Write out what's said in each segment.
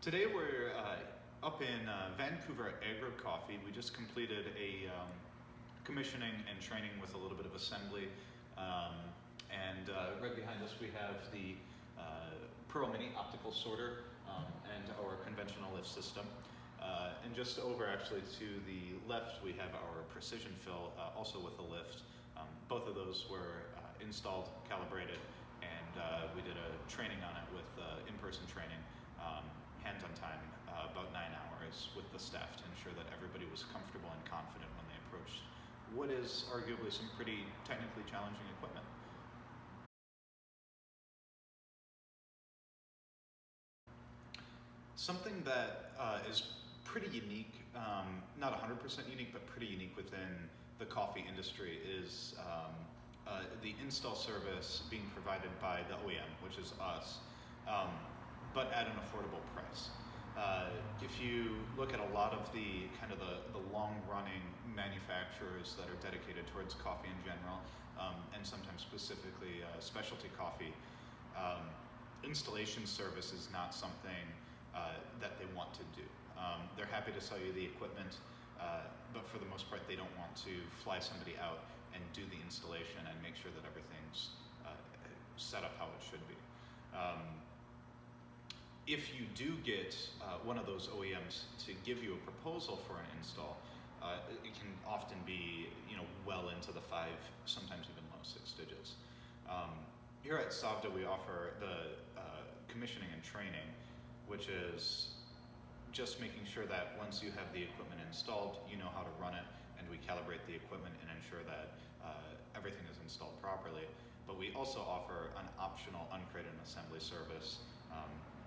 Today we're up in Vancouver at Agro Coffee. We just completed a commissioning and training with a little bit of assembly. Right behind us we have the Pearl Mini optical sorter and our conventional lift system. And just over actually to the left we have our precision fill, also with a lift. Both of those were installed, calibrated, and we did a training on it with in-person training. Hands on time, about 9 hours with the staff to ensure that everybody was comfortable and confident when they approached what is arguably some pretty technically challenging equipment. Something that is pretty unique, not 100% unique, but pretty unique within the coffee industry is the install service being provided by the OEM, which is us. But at an affordable price. If you look at a lot of the long-running manufacturers that are dedicated towards coffee in general, and sometimes specifically specialty coffee, installation service is not something that they want to do. They're happy to sell you the equipment, but for the most part they don't want to fly somebody out and do the installation and make sure that everything's set up how it should be. If you do get one of those OEMs to give you a proposal for an install, it can often be well into the 5, sometimes even low 6 digits. Here at Sovda we offer the commissioning and training, which is just making sure that once you have the equipment installed, you know how to run it, and we calibrate the equipment and ensure that everything is installed properly. But we also offer an optional uncrated and assembly service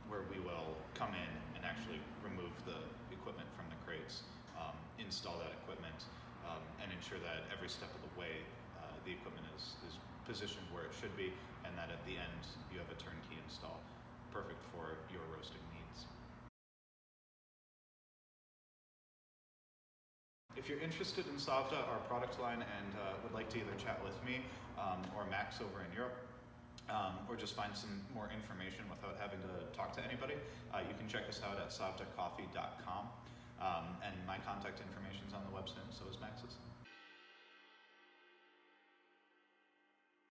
where we will come in and actually remove the equipment from the crates, install that equipment, and ensure that every step of the way the equipment is positioned where it should be, and that at the end you have a turnkey install, perfect for your roasting needs. If you're interested in Sovda, our product line, and would like to either chat with me or Max over in Europe, or just find some more information without having to talk to anybody, you can check us out at sovdacoffee.com. And my contact information is on the website, and so is Max's.